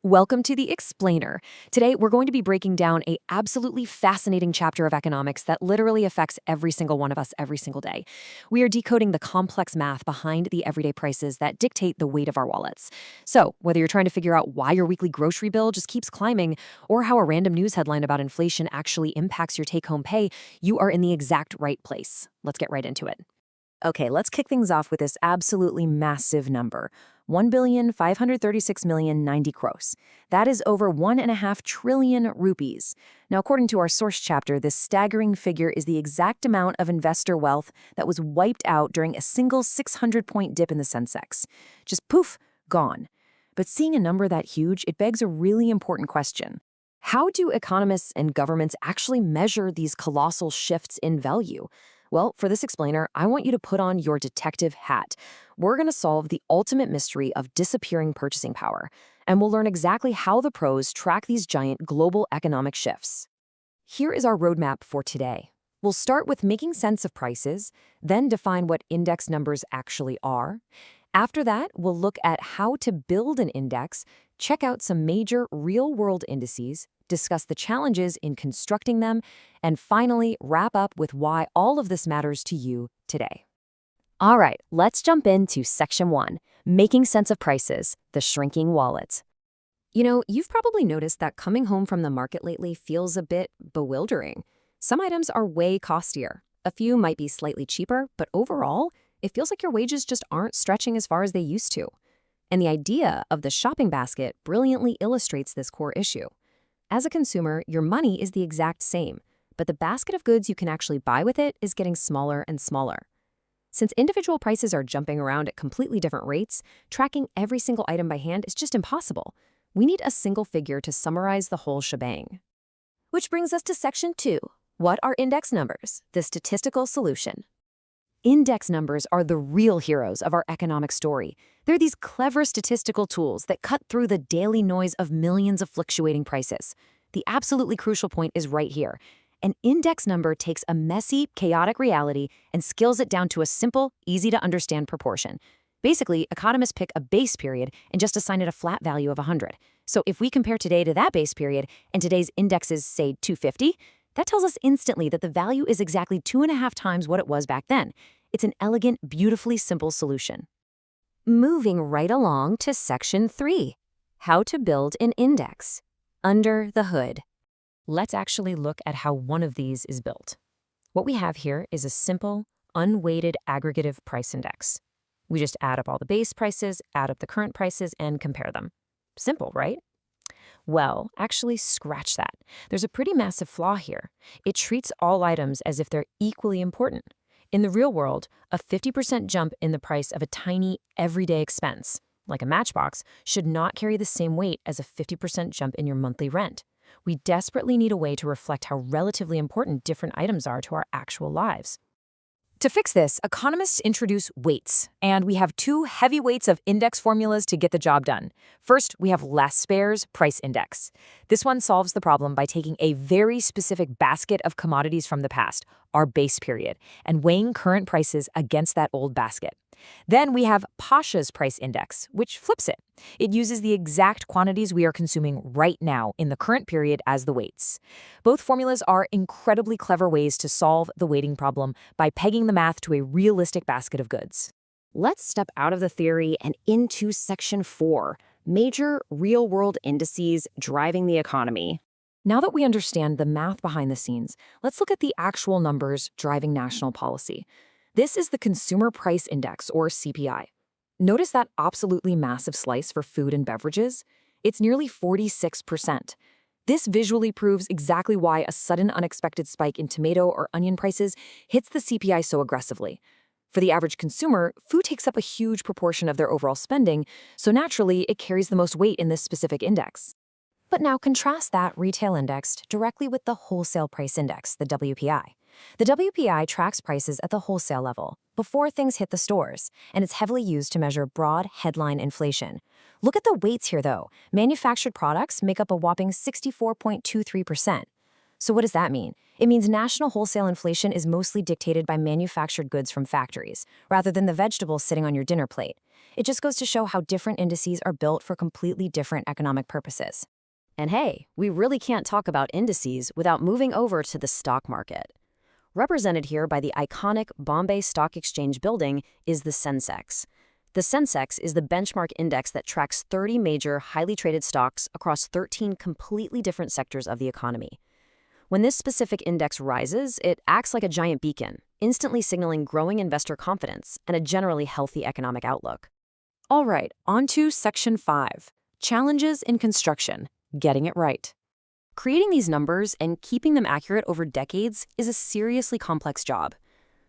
Welcome to the Explainer. Today, we're going to be breaking down a absolutely fascinating chapter of economics that literally affects every single one of us every single day. We are decoding the complex math behind the everyday prices that dictate the weight of our wallets. So, whether you're trying to figure out why your weekly grocery bill just keeps climbing, or how a random news headline about inflation actually impacts your take-home pay, you are in the exact right place. Let's get right into it. Okay, let's kick things off with this absolutely massive number. 1,536,090 crores. That is over 1.5 trillion rupees. Now, according to our source chapter, this staggering figure is the exact amount of investor wealth that was wiped out during a single 600-point dip in the Sensex. Just poof, gone. But seeing a number that huge, it begs a really important question. How do economists and governments actually measure these colossal shifts in value? Well, for this explainer, I want you to put on your detective hat. We're going to solve the ultimate mystery of disappearing purchasing power, and we'll learn exactly how the pros track these giant global economic shifts. Here is our roadmap for today. We'll start with making sense of prices, then define what index numbers actually are. After that, we'll look at how to build an index, check out some major real-world indices, discuss the challenges in constructing them, and finally wrap up with why all of this matters to you today. All right, let's jump into Section 1, Making Sense of Prices, the Shrinking Wallet. You've probably noticed that coming home from the market lately feels a bit bewildering. Some items are way costier. A few might be slightly cheaper, but overall, it feels like your wages just aren't stretching as far as they used to. And the idea of the shopping basket brilliantly illustrates this core issue. As a consumer, your money is the exact same, but the basket of goods you can actually buy with it is getting smaller and smaller. Since individual prices are jumping around at completely different rates, tracking every single item by hand is just impossible. We need a single figure to summarize the whole shebang. Which brings us to Section 2. What are index numbers? The statistical solution. Index numbers are the real heroes of our economic story. They're these clever statistical tools that cut through the daily noise of millions of fluctuating prices. The absolutely crucial point is right here. An index number takes a messy, chaotic reality and scales it down to a simple, easy-to-understand proportion. Basically, economists pick a base period and just assign it a flat value of 100. So if we compare today to that base period, and today's index is, say, 250, that tells us instantly that the value is exactly 2.5 times what it was back then. It's an elegant, beautifully simple solution. Moving right along to Section 3, How to Build an Index. Under the hood. Let's actually look at how one of these is built. What we have here is a simple, unweighted aggregative price index. We just add up all the base prices, add up the current prices, and compare them. Simple, right? Well, actually, scratch that. There's a pretty massive flaw here. It treats all items as if they're equally important. In the real world, a 50% jump in the price of a tiny, everyday expense, like a matchbox, should not carry the same weight as a 50% jump in your monthly rent. We desperately need a way to reflect how relatively important different items are to our actual lives. To fix this, economists introduce weights, and we have two heavy weights of index formulas to get the job done. First, we have Laspaire's price index. This one solves the problem by taking a very specific basket of commodities from the past, our base period, and weighing current prices against that old basket. Then we have Pasha's price index, which flips it. It uses the exact quantities we are consuming right now in the current period as the weights. Both formulas are incredibly clever ways to solve the weighting problem by pegging the math to a realistic basket of goods. Let's step out of the theory and into Section 4, Major Real-World Indices Driving the Economy. Now that we understand the math behind the scenes, let's look at the actual numbers driving national policy. This is the Consumer Price Index, or CPI. Notice that absolutely massive slice for food and beverages? It's nearly 46%. This visually proves exactly why a sudden unexpected spike in tomato or onion prices hits the CPI so aggressively. For the average consumer, food takes up a huge proportion of their overall spending, so naturally it carries the most weight in this specific index. But now contrast that retail index directly with the Wholesale Price Index, the WPI. The WPI tracks prices at the wholesale level, before things hit the stores, and it's heavily used to measure broad headline inflation. Look at the weights here, though. Manufactured products make up a whopping 64.23%. So what does that mean? It means national wholesale inflation is mostly dictated by manufactured goods from factories, rather than the vegetables sitting on your dinner plate. It just goes to show how different indices are built for completely different economic purposes. And hey, we really can't talk about indices without moving over to the stock market. Represented here by the iconic Bombay Stock Exchange building is the Sensex. The Sensex is the benchmark index that tracks 30 major, highly traded stocks across 13 completely different sectors of the economy. When this specific index rises, it acts like a giant beacon, instantly signaling growing investor confidence and a generally healthy economic outlook. All right, on to Section 5, Challenges in Construction, Getting It Right. Creating these numbers and keeping them accurate over decades is a seriously complex job.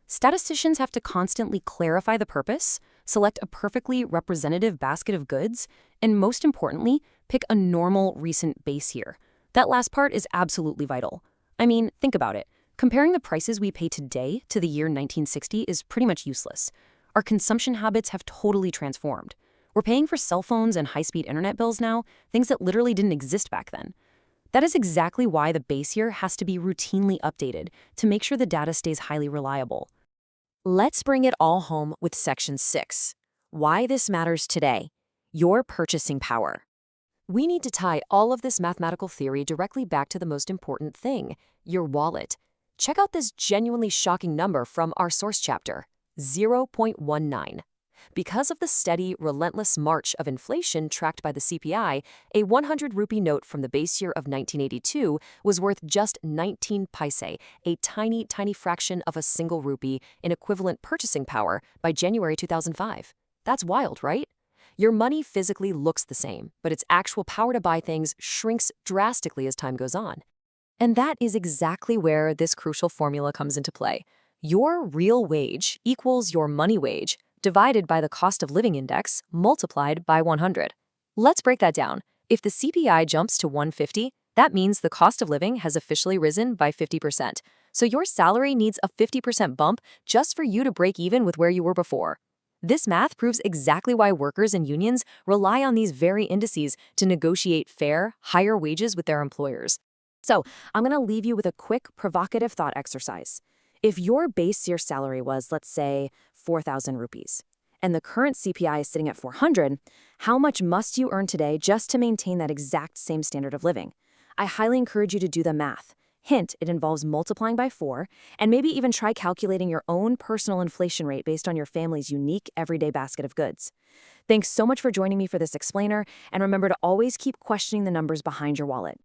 Statisticians have to constantly clarify the purpose, select a perfectly representative basket of goods, and most importantly, pick a normal recent base year. That last part is absolutely vital. I mean, think about it. Comparing the prices we pay today to the year 1960 is pretty much useless. Our consumption habits have totally transformed. We're paying for cell phones and high-speed internet bills now, things that literally didn't exist back then. That is exactly why the base year has to be routinely updated to make sure the data stays highly reliable. Let's bring it all home with Section 6. Why this matters today. Your purchasing power. We need to tie all of this mathematical theory directly back to the most important thing, your wallet. Check out this genuinely shocking number from our source chapter, 0.19. Because of the steady, relentless march of inflation tracked by the CPI, a 100 rupee note from the base year of 1982 was worth just 19 paise, a tiny, tiny fraction of a single rupee in equivalent purchasing power by January 2005. That's wild, right? Your money physically looks the same, but its actual power to buy things shrinks drastically as time goes on. And that is exactly where this crucial formula comes into play. Your real wage equals your money wage divided by the cost of living index multiplied by 100. Let's break that down. If the CPI jumps to 150, that means the cost of living has officially risen by 50%. So your salary needs a 50% bump just for you to break even with where you were before. This math proves exactly why workers and unions rely on these very indices to negotiate fair, higher wages with their employers. So, I'm going to leave you with a quick, provocative thought exercise. If your base year salary was, let's say, 4,000 rupees, and the current CPI is sitting at 400, how much must you earn today just to maintain that exact same standard of living? I highly encourage you to do the math. Hint, it involves multiplying by 4, and maybe even try calculating your own personal inflation rate based on your family's unique everyday basket of goods. Thanks so much for joining me for this explainer, and remember to always keep questioning the numbers behind your wallet.